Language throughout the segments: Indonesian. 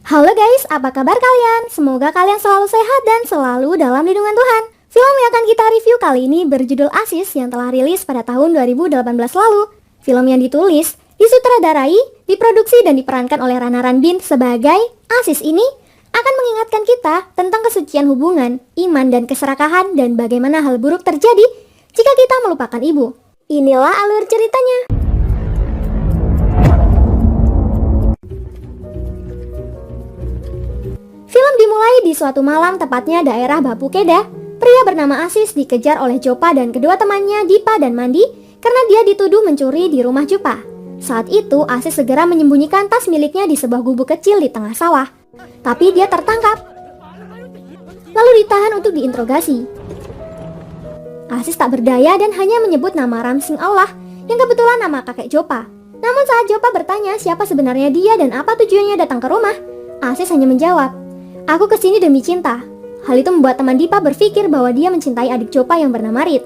Halo guys, apa kabar kalian? Semoga kalian selalu sehat dan selalu dalam lindungan Tuhan. Film yang akan kita review kali ini berjudul Aziz yang telah rilis pada tahun 2018 lalu. Film yang ditulis, disutradarai, diproduksi dan diperankan oleh Rana Ranbir sebagai Aziz ini akan mengingatkan kita tentang kesucian hubungan, iman dan keserakahan dan bagaimana hal buruk terjadi jika kita melupakan ibu. Inilah alur ceritanya. Film dimulai di suatu malam, tepatnya daerah Bapukeda. Pria bernama Aziz dikejar oleh Jopa dan kedua temannya Dipa dan Mandi karena dia dituduh mencuri di rumah Jopa. Saat itu Aziz segera menyembunyikan tas miliknya di sebuah gubuk kecil di tengah sawah. Tapi dia tertangkap, lalu ditahan untuk diinterogasi. Aziz tak berdaya dan hanya menyebut nama Ramsing Allah yang kebetulan nama kakek Jopa. Namun saat Jopa bertanya siapa sebenarnya dia dan apa tujuannya datang ke rumah, Aziz hanya menjawab, "Aku kesini demi cinta." Hal itu membuat teman Dipa berpikir bahwa dia mencintai adik Jopa yang bernama Rit.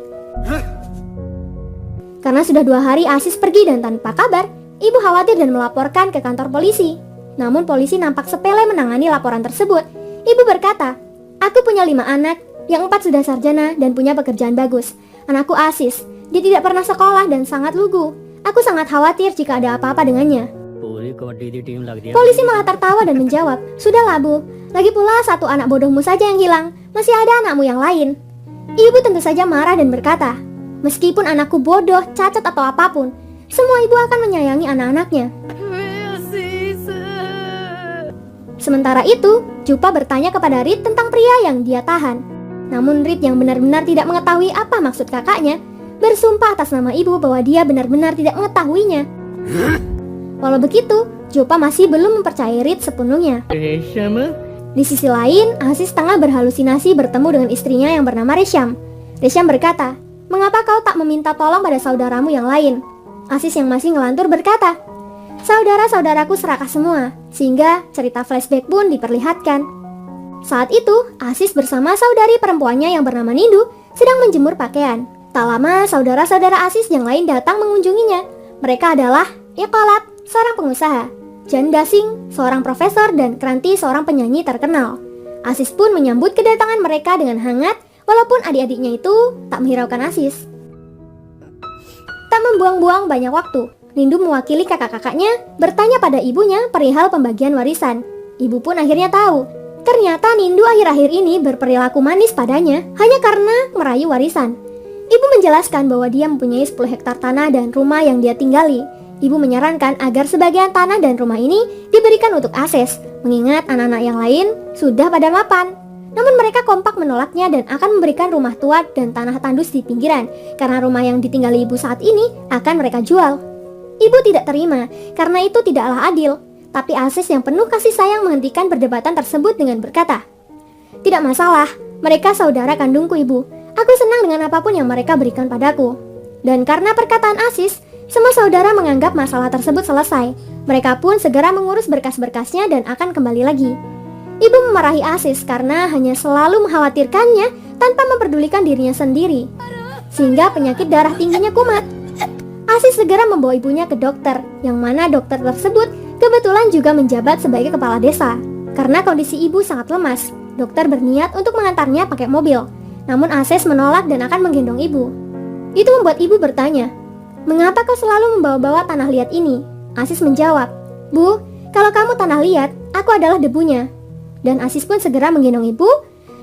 Karena sudah 2 hari Aziz pergi dan tanpa kabar, ibu khawatir dan melaporkan ke kantor polisi. Namun polisi nampak sepele menangani laporan tersebut. Ibu berkata, "Aku punya 5 anak, yang 4 sudah sarjana dan punya pekerjaan bagus. Anakku Aziz, dia tidak pernah sekolah dan sangat lugu. Aku sangat khawatir jika ada apa-apa dengannya." Polisi malah tertawa dan menjawab, "Sudahlah Bu, lagi pula satu anak bodohmu saja yang hilang, masih ada anakmu yang lain." Ibu tentu saja marah dan berkata, "Meskipun anakku bodoh, cacat atau apapun, semua ibu akan menyayangi anak-anaknya." Sementara itu, Jopa bertanya kepada Rit tentang pria yang dia tahan. Namun Rit yang benar-benar tidak mengetahui apa maksud kakaknya, bersumpah atas nama ibu bahwa dia benar-benar tidak mengetahuinya. Walau begitu, Jopa masih belum mempercayai Rit sepenuhnya. Di sisi lain, Aziz tengah berhalusinasi bertemu dengan istrinya yang bernama Resham. Resham berkata, "Mengapa kau tak meminta tolong pada saudaramu yang lain?" Aziz yang masih ngelantur berkata, "Saudara-saudaraku serakah semua," sehingga cerita flashback pun diperlihatkan. Saat itu, Aziz bersama saudari perempuannya yang bernama Nindu sedang menjemur pakaian. Tak lama, saudara-saudara Aziz yang lain datang mengunjunginya. Mereka adalah Iqalat, seorang pengusaha, Jan Dasing, seorang profesor, dan Kranti, seorang penyanyi terkenal. Aziz pun menyambut kedatangan mereka dengan hangat, walaupun adik-adiknya itu tak menghiraukan Aziz. Tak membuang-buang banyak waktu, Nindu mewakili kakak-kakaknya bertanya pada ibunya perihal pembagian warisan. Ibu pun akhirnya tahu, ternyata Nindu akhir-akhir ini berperilaku manis padanya hanya karena merayu warisan. Ibu menjelaskan bahwa dia mempunyai 10 hektar tanah dan rumah yang dia tinggali. Ibu menyarankan agar sebagian tanah dan rumah ini diberikan untuk Aziz, mengingat anak-anak yang lain sudah pada mapan. Namun mereka kompak menolaknya dan akan memberikan rumah tua dan tanah tandus di pinggiran, karena rumah yang ditinggali ibu saat ini akan mereka jual. Ibu tidak terima, karena itu tidaklah adil. Tapi Aziz yang penuh kasih sayang menghentikan perdebatan tersebut dengan berkata, "Tidak masalah, mereka saudara kandungku ibu. Aku senang dengan apapun yang mereka berikan padaku." Dan karena perkataan Aziz, semua saudara menganggap masalah tersebut selesai. Mereka pun segera mengurus berkas-berkasnya dan akan kembali lagi. Ibu memarahi Aziz karena hanya selalu mengkhawatirkannya tanpa memperdulikan dirinya sendiri, sehingga penyakit darah tingginya kumat. Aziz segera membawa ibunya ke dokter, yang mana dokter tersebut kebetulan juga menjabat sebagai kepala desa. Karena kondisi ibu sangat lemas, dokter berniat untuk mengantarnya pakai mobil. Namun Aziz menolak dan akan menggendong ibu. Itu membuat ibu bertanya, "Mengapa kau selalu membawa-bawa tanah liat ini?" Aziz menjawab, "Bu, kalau kamu tanah liat, aku adalah debunya." Dan Aziz pun segera menggendong ibu,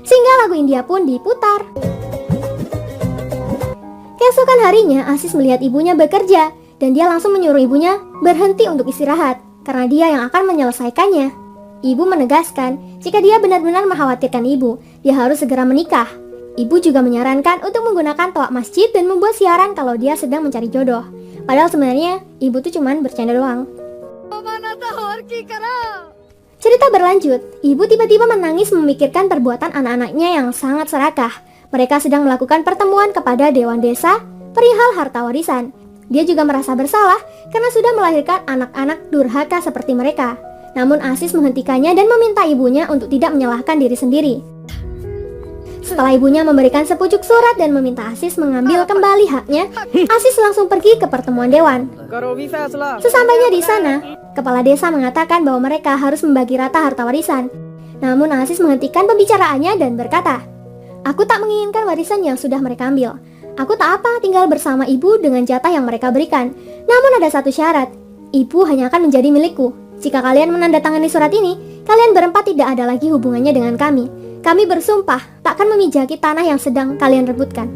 sehingga lagu India pun diputar. Keesokan harinya, Aziz melihat ibunya bekerja, dan dia langsung menyuruh ibunya berhenti untuk istirahat, karena dia yang akan menyelesaikannya. Ibu menegaskan, jika dia benar-benar mengkhawatirkan ibu, dia harus segera menikah. Ibu juga menyarankan untuk menggunakan toa masjid dan membuat siaran kalau dia sedang mencari jodoh. Padahal sebenarnya ibu tuh cuman bercanda doang. Cerita berlanjut, ibu tiba-tiba menangis memikirkan perbuatan anak-anaknya yang sangat serakah. Mereka sedang melakukan pertemuan kepada Dewan Desa perihal harta warisan. Dia juga merasa bersalah karena sudah melahirkan anak-anak durhaka seperti mereka. Namun Aziz menghentikannya dan meminta ibunya untuk tidak menyalahkan diri sendiri. Setelah ibunya memberikan sepucuk surat dan meminta Aziz mengambil kembali haknya, Aziz langsung pergi ke pertemuan dewan. Sesampainya di sana, kepala desa mengatakan bahwa mereka harus membagi rata harta warisan. Namun Aziz menghentikan pembicaraannya dan berkata, "Aku tak menginginkan warisan yang sudah mereka ambil. Aku tak apa tinggal bersama ibu dengan jatah yang mereka berikan. Namun ada satu syarat, ibu hanya akan menjadi milikku. Jika kalian menandatangani surat ini, kalian berempat tidak ada lagi hubungannya dengan kami. Kami bersumpah takkan memijaki tanah yang sedang kalian rebutkan."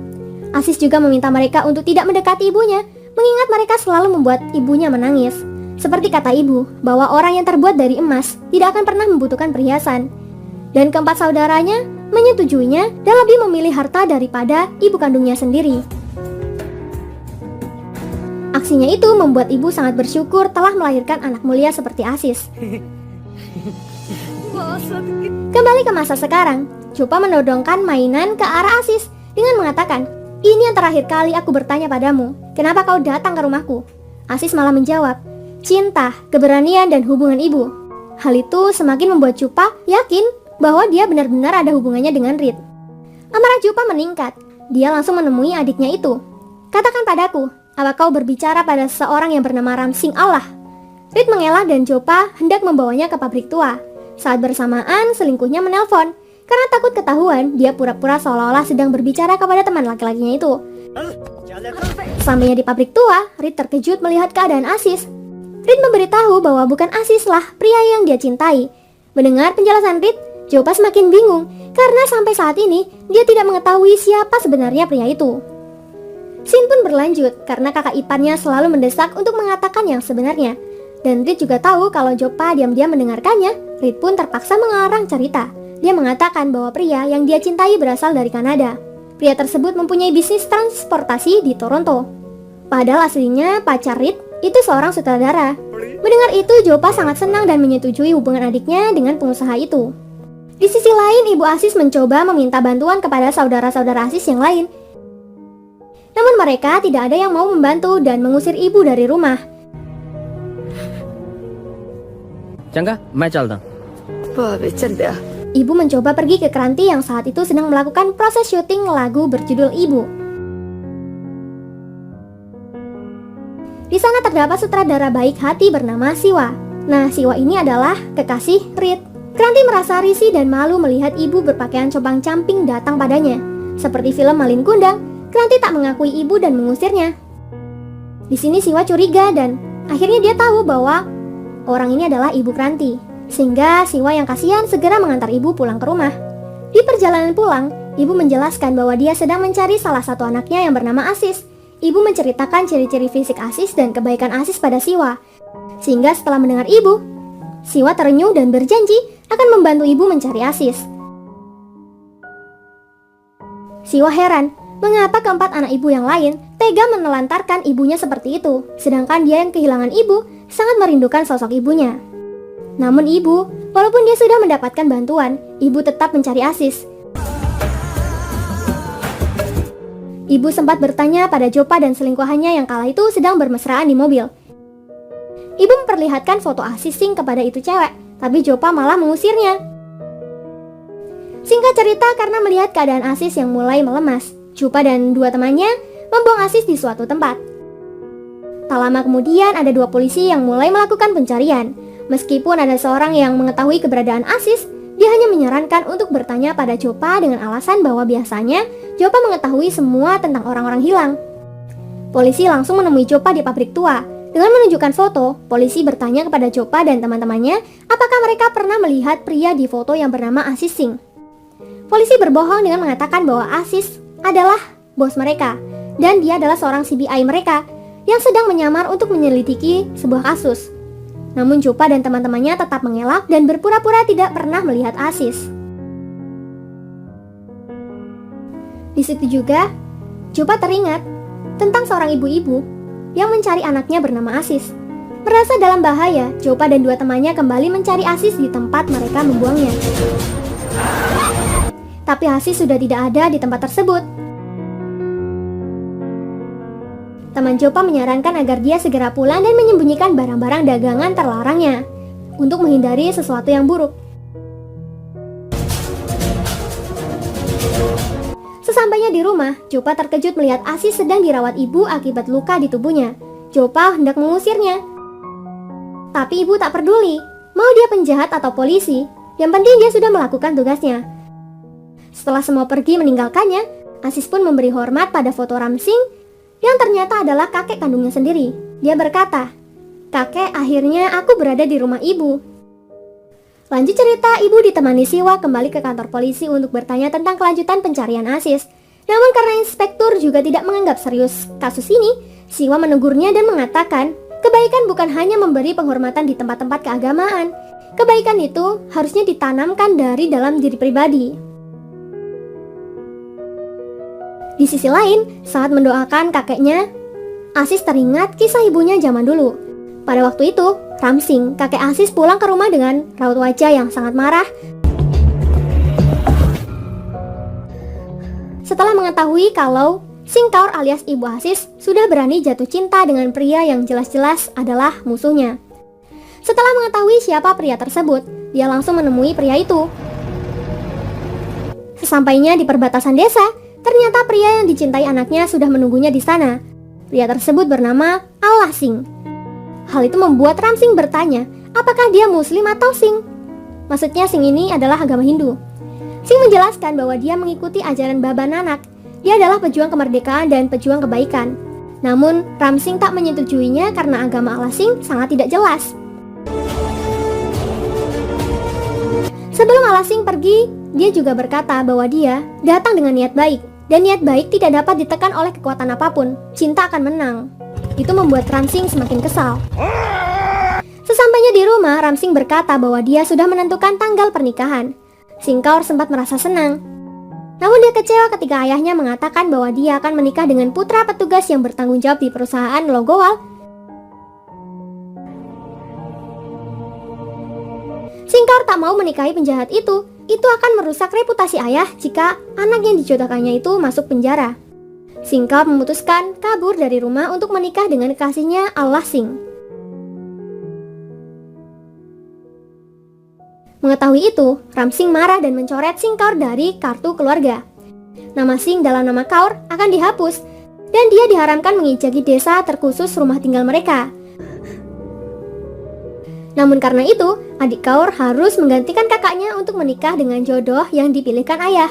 Aziz juga meminta mereka untuk tidak mendekati ibunya, mengingat mereka selalu membuat ibunya menangis. Seperti kata ibu, bahwa orang yang terbuat dari emas tidak akan pernah membutuhkan perhiasan. Dan keempat saudaranya menyetujuinya dan lebih memilih harta daripada ibu kandungnya sendiri. Aksinya itu membuat ibu sangat bersyukur telah melahirkan anak mulia seperti Aziz. Kembali ke masa sekarang, Jopa menodongkan mainan ke arah Aziz dengan mengatakan, "Ini yang terakhir kali aku bertanya padamu, kenapa kau datang ke rumahku?" Aziz malah menjawab, "Cinta, keberanian, dan hubungan ibu." Hal itu semakin membuat Jopa yakin bahwa dia benar-benar ada hubungannya dengan Reed. Amarah Jopa meningkat. Dia langsung menemui adiknya itu. "Katakan padaku, apa kau berbicara pada seseorang yang bernama Ramsing Allah?" Reed mengelak dan Jopa hendak membawanya ke pabrik tua. Saat bersamaan, selingkuhnya menelpon. Karena takut ketahuan, dia pura-pura seolah-olah sedang berbicara kepada teman laki-lakinya itu. Sampainya di pabrik tua, Reed terkejut melihat keadaan Aziz. Reed memberitahu bahwa bukan Aziz lah pria yang dia cintai. Mendengar penjelasan Reed, Jopa semakin bingung karena sampai saat ini dia tidak mengetahui siapa sebenarnya pria itu. Scene pun berlanjut karena kakak iparnya selalu mendesak untuk mengatakan yang sebenarnya. Dan Reed juga tahu kalau Jopa diam-diam mendengarkannya. Reed pun terpaksa mengarang cerita. Dia mengatakan bahwa pria yang dia cintai berasal dari Kanada. Pria tersebut mempunyai bisnis transportasi di Toronto. Padahal aslinya pacar Reed itu seorang sutradara. Mendengar itu, Jopa sangat senang dan menyetujui hubungan adiknya dengan pengusaha itu. Di sisi lain, Ibu Aziz mencoba meminta bantuan kepada saudara-saudara Aziz yang lain. Namun mereka tidak ada yang mau membantu dan mengusir ibu dari rumah. चंगा मैं चलता Ibu mencoba pergi ke Kranti yang saat itu sedang melakukan proses syuting lagu berjudul Ibu. Di sana terdapat sutradara baik hati bernama Siwa. Nah, Siwa ini adalah kekasih Reed. Kranti merasa risih dan malu melihat ibu berpakaian compang-camping datang padanya. Seperti film Malin Kundang, Kranti tak mengakui ibu dan mengusirnya. Di sini Siwa curiga dan akhirnya dia tahu bahwa orang ini adalah ibu Kranti. Sehingga Siwa yang kasihan segera mengantar ibu pulang ke rumah. Di perjalanan pulang, ibu menjelaskan bahwa dia sedang mencari salah satu anaknya yang bernama Aziz. Ibu menceritakan ciri-ciri fisik Aziz dan kebaikan Aziz pada Siwa. Sehingga setelah mendengar ibu, Siwa terenyuh dan berjanji akan membantu ibu mencari Aziz. Siwa heran, mengapa keempat anak ibu yang lain tega menelantarkan ibunya seperti itu, sedangkan dia yang kehilangan ibu sangat merindukan sosok ibunya. Namun ibu, walaupun dia sudah mendapatkan bantuan, ibu tetap mencari Aziz. Ibu sempat bertanya pada Jopa dan selingkuhannya yang kala itu sedang bermesraan di mobil. Ibu memperlihatkan foto Aziz kepada itu cewek, tapi Jopa malah mengusirnya. Singkat cerita, karena melihat keadaan Aziz yang mulai melemas, Jopa dan dua temannya membuang Aziz di suatu tempat. Tak lama kemudian ada dua polisi yang mulai melakukan pencarian. Meskipun ada seorang yang mengetahui keberadaan Aziz, dia hanya menyarankan untuk bertanya pada Jopa dengan alasan bahwa biasanya Jopa mengetahui semua tentang orang-orang hilang. Polisi langsung menemui Jopa di pabrik tua. Dengan menunjukkan foto, polisi bertanya kepada Jopa dan teman-temannya apakah mereka pernah melihat pria di foto yang bernama Aziz Singh. Polisi berbohong dengan mengatakan bahwa Aziz adalah bos mereka dan dia adalah seorang CBI mereka yang sedang menyamar untuk menyelidiki sebuah kasus. Namun Jopa dan teman-temannya tetap mengelak dan berpura-pura tidak pernah melihat Aziz. Di situ juga, Jopa teringat tentang seorang ibu-ibu yang mencari anaknya bernama Aziz. Merasa dalam bahaya, Jopa dan dua temannya kembali mencari Aziz di tempat mereka membuangnya. Tapi Aziz sudah tidak ada di tempat tersebut. Teman Jopa menyarankan agar dia segera pulang dan menyembunyikan barang-barang dagangan terlarangnya untuk menghindari sesuatu yang buruk. Sesampainya di rumah, Jopa terkejut melihat Aziz sedang dirawat ibu akibat luka di tubuhnya. Jopa hendak mengusirnya. Tapi ibu tak peduli, mau dia penjahat atau polisi, yang penting dia sudah melakukan tugasnya. Setelah semua pergi meninggalkannya, Aziz pun memberi hormat pada foto Ramsing yang ternyata adalah kakek kandungnya sendiri. Dia berkata, "Kakek, akhirnya aku berada di rumah ibu." Lanjut cerita, ibu ditemani Siwa kembali ke kantor polisi untuk bertanya tentang kelanjutan pencarian Aziz. Namun karena inspektur juga tidak menganggap serius kasus ini, Siwa menegurnya dan mengatakan, kebaikan bukan hanya memberi penghormatan di tempat-tempat keagamaan. Kebaikan itu harusnya ditanamkan dari dalam diri pribadi. Di sisi lain, saat mendoakan kakeknya, Aziz teringat kisah ibunya zaman dulu. Pada waktu itu, Ramsing, kakek Aziz pulang ke rumah dengan raut wajah yang sangat marah. Setelah mengetahui kalau Singkaur alias ibu Aziz sudah berani jatuh cinta dengan pria yang jelas-jelas adalah musuhnya. Setelah mengetahui siapa pria tersebut, dia langsung menemui pria itu. Sesampainya di perbatasan desa, ternyata pria yang dicintai anaknya sudah menunggunya di sana. Pria tersebut bernama Allah Singh. Hal itu membuat Ramsing bertanya, apakah dia muslim atau Singh? Maksudnya Singh ini adalah agama Hindu. Singh menjelaskan bahwa dia mengikuti ajaran Baba Nanak. Dia adalah pejuang kemerdekaan dan pejuang kebaikan. Namun, Ramsing tak menyetujuinya karena agama Allah Singh sangat tidak jelas. Sebelum Allah Singh pergi, dia juga berkata bahwa dia datang dengan niat baik. Dan niat baik tidak dapat ditekan oleh kekuatan apapun. Cinta akan menang. Itu membuat Ramsing semakin kesal. Sesampainya di rumah, Ramsing berkata bahwa dia sudah menentukan tanggal pernikahan. Singkaur sempat merasa senang. Namun dia kecewa ketika ayahnya mengatakan bahwa dia akan menikah dengan putra petugas yang bertanggung jawab di perusahaan Logowal. Singkaur tak mau menikahi penjahat itu. Itu akan merusak reputasi ayah jika anak yang dijodohkannya itu masuk penjara. Singkaur memutuskan kabur dari rumah untuk menikah dengan kekasihnya Allah Singh. Mengetahui itu, Ramsing marah dan mencoret Singkaur dari kartu keluarga. Nama Singh dalam nama Kaur akan dihapus dan dia diharamkan mengijaki desa terkhusus rumah tinggal mereka. Namun karena itu, adik Kaur harus menggantikan kakaknya untuk menikah dengan jodoh yang dipilihkan ayah.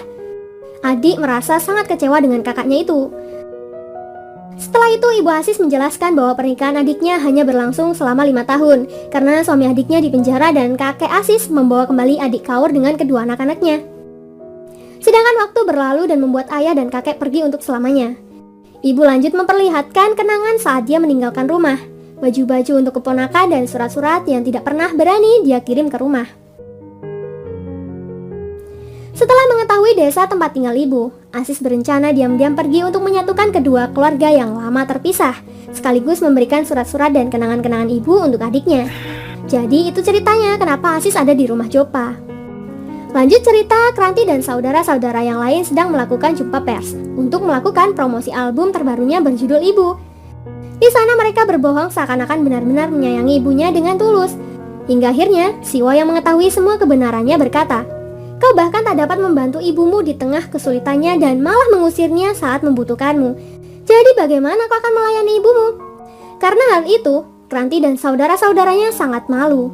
Adik merasa sangat kecewa dengan kakaknya itu. Setelah itu, Ibu Aziz menjelaskan bahwa pernikahan adiknya hanya berlangsung selama 5 tahun karena suami adiknya dipenjara dan kakek Aziz membawa kembali adik Kaur dengan kedua anak-anaknya. Sedangkan waktu berlalu dan membuat ayah dan kakek pergi untuk selamanya. Ibu lanjut memperlihatkan kenangan saat dia meninggalkan rumah, baju-baju untuk keponakan dan surat-surat yang tidak pernah berani dia kirim ke rumah. Setelah mengetahui desa tempat tinggal ibu, Aziz berencana diam-diam pergi untuk menyatukan kedua keluarga yang lama terpisah, sekaligus memberikan surat-surat dan kenangan-kenangan ibu untuk adiknya. Jadi itu ceritanya kenapa Aziz ada di rumah Jopa. Lanjut cerita, Kranti dan saudara-saudara yang lain sedang melakukan jumpa pers untuk melakukan promosi album terbarunya berjudul Ibu. Di sana mereka berbohong seakan-akan benar-benar menyayangi ibunya dengan tulus. Hingga akhirnya, Siwa yang mengetahui semua kebenarannya berkata, "Kau bahkan tak dapat membantu ibumu di tengah kesulitannya dan malah mengusirnya saat membutuhkanmu. Jadi bagaimana kau akan melayani ibumu?" Karena hal itu, Kranti dan saudara-saudaranya sangat malu.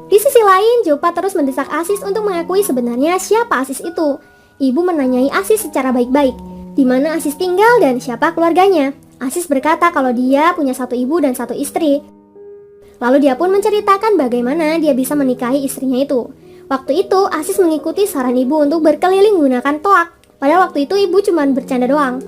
Di sisi lain, Jopa terus mendesak Aziz untuk mengakui sebenarnya siapa Aziz itu. Ibu menanyai Aziz secara baik-baik, di mana Aziz tinggal dan siapa keluarganya. Aziz berkata kalau dia punya 1 ibu dan 1 istri. Lalu dia pun menceritakan bagaimana dia bisa menikahi istrinya itu. Waktu itu, Aziz mengikuti saran ibu untuk berkeliling menggunakan toak. Padahal waktu itu ibu cuma bercanda doang.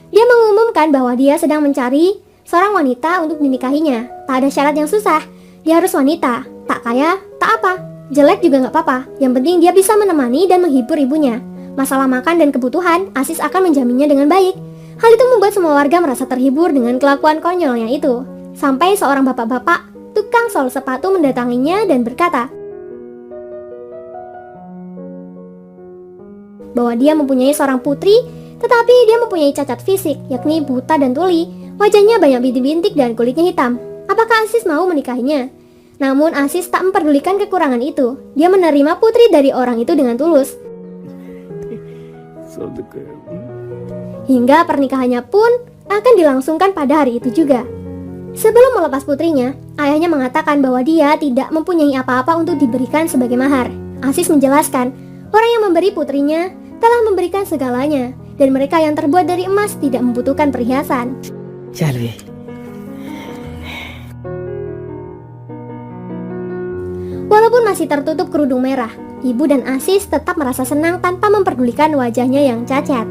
Dia mengumumkan bahwa dia sedang mencari seorang wanita untuk dinikahinya. Tak ada syarat yang susah. Dia harus wanita, tak kaya, tak apa. Jelek juga gak apa-apa. Yang penting dia bisa menemani dan menghibur ibunya. Masalah makan dan kebutuhan, Aziz akan menjaminnya dengan baik. Hal itu membuat semua warga merasa terhibur dengan kelakuan konyolnya itu. Sampai seorang bapak-bapak, tukang sol sepatu mendatanginya dan berkata bahwa dia mempunyai seorang putri, tetapi dia mempunyai cacat fisik, yakni buta dan tuli. Wajahnya banyak bintik-bintik dan kulitnya hitam. Apakah Aziz mau menikahinya? Namun Aziz tak memperdulikan kekurangan itu. Dia menerima putri dari orang itu dengan tulus. Hingga pernikahannya pun akan dilangsungkan pada hari itu juga. Sebelum melepas putrinya, ayahnya mengatakan bahwa dia tidak mempunyai apa-apa untuk diberikan sebagai mahar. Aziz menjelaskan, orang yang memberi putrinya telah memberikan segalanya, dan mereka yang terbuat dari emas tidak membutuhkan perhiasan. चलिए Walaupun masih tertutup kerudung merah, ibu dan Aziz tetap merasa senang tanpa memperdulikan wajahnya yang cacat.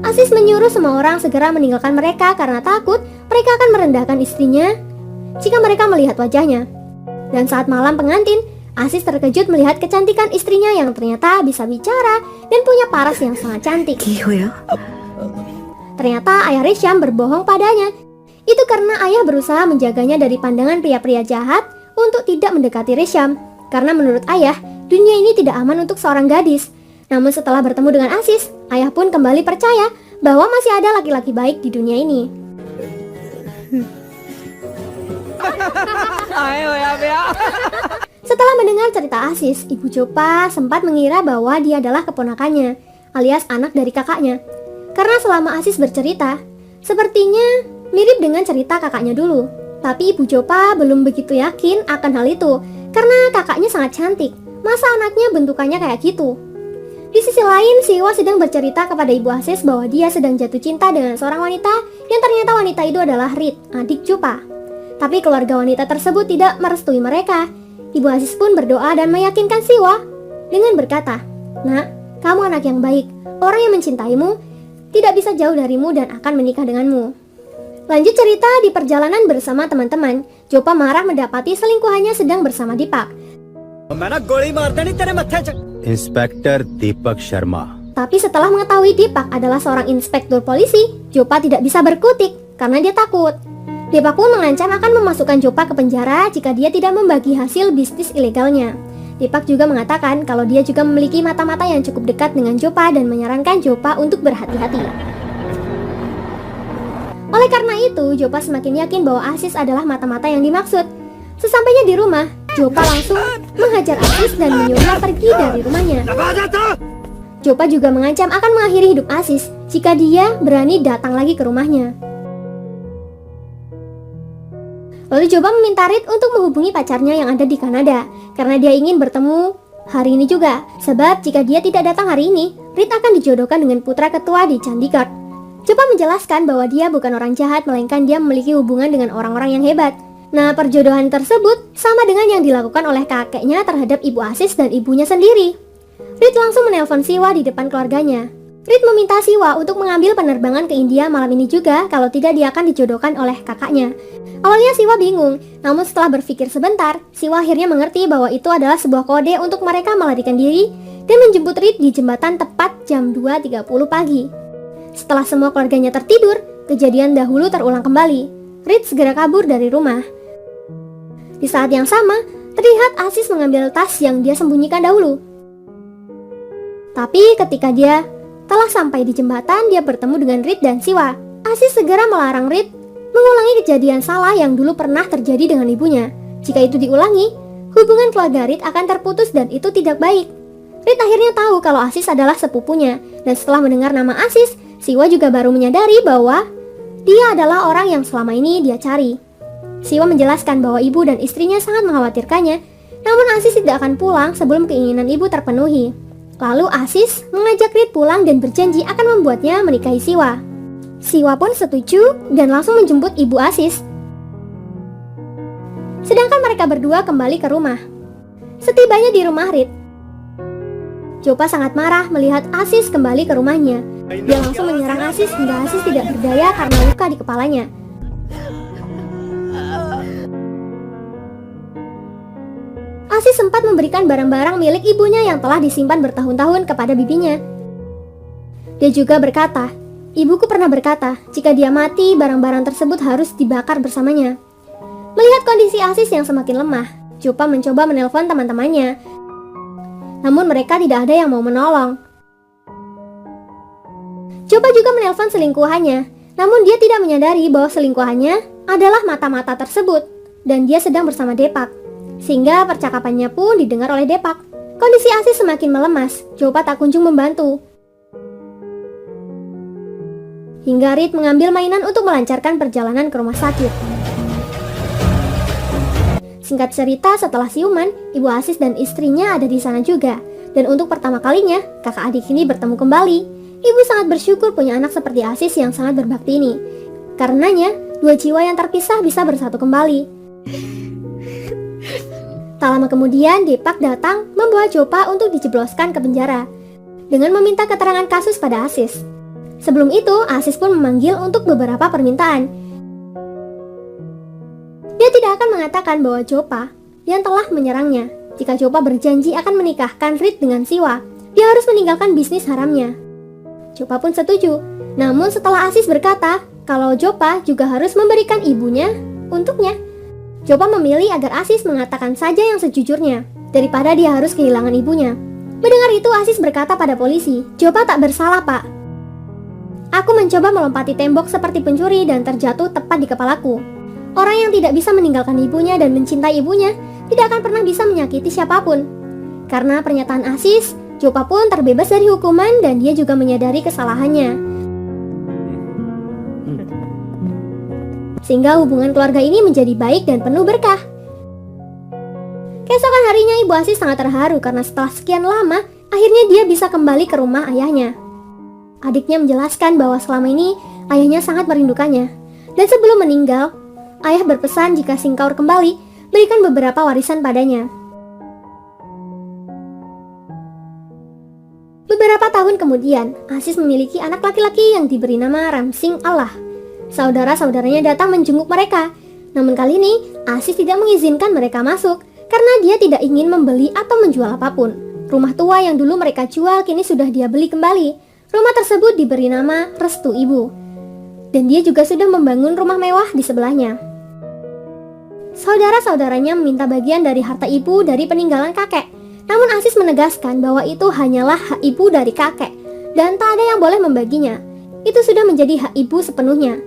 Aziz menyuruh semua orang segera meninggalkan mereka karena takut mereka akan merendahkan istrinya jika mereka melihat wajahnya. Dan saat malam pengantin, Aziz terkejut melihat kecantikan istrinya yang ternyata bisa bicara dan punya paras yang sangat cantik. Ternyata ayah Risham berbohong padanya. Itu karena ayah berusaha menjaganya dari pandangan pria-pria jahat untuk tidak mendekati Risham. Karena menurut ayah, dunia ini tidak aman untuk seorang gadis. Namun setelah bertemu dengan Aziz, ayah pun kembali percaya bahwa masih ada laki-laki baik di dunia ini. Setelah mendengar cerita Aziz, Ibu Jopa sempat mengira bahwa dia adalah keponakannya, alias anak dari kakaknya. Karena selama Aziz bercerita, sepertinya mirip dengan cerita kakaknya dulu. Tapi Ibu Jopa belum begitu yakin akan hal itu, karena kakaknya sangat cantik. Masa anaknya bentukannya kayak gitu? Di sisi lain, Siwa sedang bercerita kepada Ibu Aziz bahwa dia sedang jatuh cinta dengan seorang wanita yang ternyata wanita itu adalah Rit, adik Jopa. Tapi keluarga wanita tersebut tidak merestui mereka. Ibu Aziz pun berdoa dan meyakinkan Siwa dengan berkata, "Nak, kamu anak yang baik. Orang yang mencintaimu tidak bisa jauh darimu dan akan menikah denganmu." Lanjut cerita di perjalanan bersama teman-teman, Jopa marah mendapati selingkuhannya sedang bersama Deepak. Inspektur Deepak Sharma. Tapi setelah mengetahui Deepak adalah seorang inspektur polisi, Jopa tidak bisa berkutik karena dia takut. Deepak pun mengancam akan memasukkan Jopa ke penjara jika dia tidak membagi hasil bisnis ilegalnya. Deepak juga mengatakan kalau dia juga memiliki mata-mata yang cukup dekat dengan Jopa dan menyarankan Jopa untuk berhati-hati. Oleh karena itu, Jopa semakin yakin bahwa Aziz adalah mata-mata yang dimaksud. Sesampainya di rumah, Jopa langsung menghajar Aziz dan menyuruhnya pergi dari rumahnya. Jopa juga mengancam akan mengakhiri hidup Aziz jika dia berani datang lagi ke rumahnya. Lalu Jopa meminta Rit untuk menghubungi pacarnya yang ada di Kanada karena dia ingin bertemu hari ini juga. Sebab jika dia tidak datang hari ini, Rit akan dijodohkan dengan putra ketua di Chandigarh. Jopa menjelaskan bahwa dia bukan orang jahat, melainkan dia memiliki hubungan dengan orang-orang yang hebat. Nah, perjodohan tersebut sama dengan yang dilakukan oleh kakeknya terhadap Ibu Aziz dan ibunya sendiri. Rit langsung menelpon Siwa di depan keluarganya. Rit meminta Siwa untuk mengambil penerbangan ke India malam ini juga, kalau tidak dia akan dijodohkan oleh kakaknya. Awalnya Siwa bingung, namun setelah berpikir sebentar, Siwa akhirnya mengerti bahwa itu adalah sebuah kode untuk mereka melarikan diri dan menjemput Rit di jembatan tepat jam 2.30 pagi. Setelah semua keluarganya tertidur, kejadian dahulu terulang kembali. Rit segera kabur dari rumah. Di saat yang sama, terlihat Aziz mengambil tas yang dia sembunyikan dahulu. Tapi ketika dia telah sampai di jembatan, dia bertemu dengan Rit dan Siwa. Aziz segera melarang Rit mengulangi kejadian salah yang dulu pernah terjadi dengan ibunya. Jika itu diulangi, hubungan keluarga Rit akan terputus dan itu tidak baik. Rit akhirnya tahu kalau Aziz adalah sepupunya, dan setelah mendengar nama Aziz, Siwa juga baru menyadari bahwa dia adalah orang yang selama ini dia cari. Siwa menjelaskan bahwa ibu dan istrinya sangat mengkhawatirkannya, namun Aziz tidak akan pulang sebelum keinginan ibu terpenuhi. Lalu Aziz mengajak Rit pulang dan berjanji akan membuatnya menikahi Siwa. Siwa pun setuju dan langsung menjemput ibu Aziz. Sedangkan mereka berdua kembali ke rumah. Setibanya di rumah Rit, Jopa sangat marah melihat Aziz kembali ke rumahnya. Dia langsung menyerang Aziz hingga Aziz tidak berdaya karena luka di kepalanya. Aziz sempat memberikan barang-barang milik ibunya yang telah disimpan bertahun-tahun kepada bibinya. Dia juga berkata, "Ibuku pernah berkata, jika dia mati, barang-barang tersebut harus dibakar bersamanya." Melihat kondisi Aziz yang semakin lemah, Jopa mencoba menelpon teman-temannya. Namun mereka tidak ada yang mau menolong. Jopa juga menelpon selingkuhannya, namun dia tidak menyadari bahwa selingkuhannya adalah mata-mata tersebut dan dia sedang bersama Deepak. Sehingga percakapannya pun didengar oleh Deepak. Kondisi Aziz semakin melemas, Jopa tak kunjung membantu. hingga Reed mengambil mainan untuk melancarkan perjalanan ke rumah sakit. Singkat cerita, setelah siuman, Ibu Aziz dan istrinya ada di sana juga. Dan untuk pertama kalinya, kakak adik ini bertemu kembali. Ibu sangat bersyukur punya anak seperti Aziz yang sangat berbakti ini. Karenanya, dua jiwa yang terpisah bisa bersatu kembali. Tak lama kemudian, Deepak datang membawa Jopa untuk dijebloskan ke penjara dengan meminta keterangan kasus pada Aziz. Sebelum itu, Aziz pun memanggil untuk beberapa permintaan. Dia tidak akan mengatakan bahwa Jopa yang telah menyerangnya. Jika Jopa berjanji akan menikahkan Reed dengan Siwa, dia harus meninggalkan bisnis haramnya. Jopa pun setuju. Namun setelah Aziz berkata kalau Jopa juga harus memberikan ibunya untuknya, Jopa memilih agar Aziz mengatakan saja yang sejujurnya daripada dia harus kehilangan ibunya. Mendengar itu, Aziz berkata pada polisi, "Jopa tak bersalah, Pak. Aku mencoba melompati tembok seperti pencuri dan terjatuh tepat di kepalaku. Orang yang tidak bisa meninggalkan ibunya dan mencintai ibunya tidak akan pernah bisa menyakiti siapapun." Karena pernyataan Aziz, Jopa pun terbebas dari hukuman dan dia juga menyadari kesalahannya. Sehingga hubungan keluarga ini menjadi baik dan penuh berkah. Keesokan harinya, Ibu Aziz sangat terharu karena setelah sekian lama, akhirnya dia bisa kembali ke rumah ayahnya. Adiknya menjelaskan bahwa selama ini ayahnya sangat merindukannya. Dan sebelum meninggal, ayah berpesan jika Singkaur kembali, berikan beberapa warisan padanya. Beberapa tahun kemudian, Aziz memiliki anak laki-laki yang diberi nama Ramsing Allah. Saudara-saudaranya datang menjenguk mereka. Namun kali ini, Aziz tidak mengizinkan mereka masuk karena dia tidak ingin membeli atau menjual apapun. Rumah tua yang dulu mereka jual kini sudah dia beli kembali. Rumah tersebut diberi nama Restu Ibu. Dan dia juga sudah membangun rumah mewah di sebelahnya. Saudara-saudaranya meminta bagian dari harta ibu dari peninggalan kakek. Namun Aziz menegaskan bahwa itu hanyalah hak ibu dari kakek dan tak ada yang boleh membaginya. Itu sudah menjadi hak ibu sepenuhnya.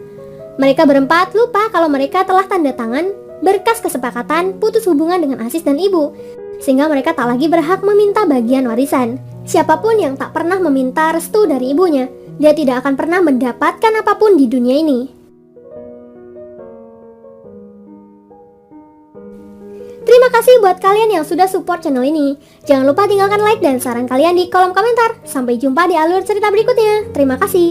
Mereka berempat lupa kalau mereka telah tanda tangan berkas kesepakatan putus hubungan dengan Aziz dan ibu, sehingga mereka tak lagi berhak meminta bagian warisan. Siapapun yang tak pernah meminta restu dari ibunya, dia tidak akan pernah mendapatkan apapun di dunia ini. Terima kasih buat kalian yang sudah support channel ini. Jangan lupa tinggalkan like dan saran kalian di kolom komentar. Sampai jumpa di alur cerita berikutnya. Terima kasih.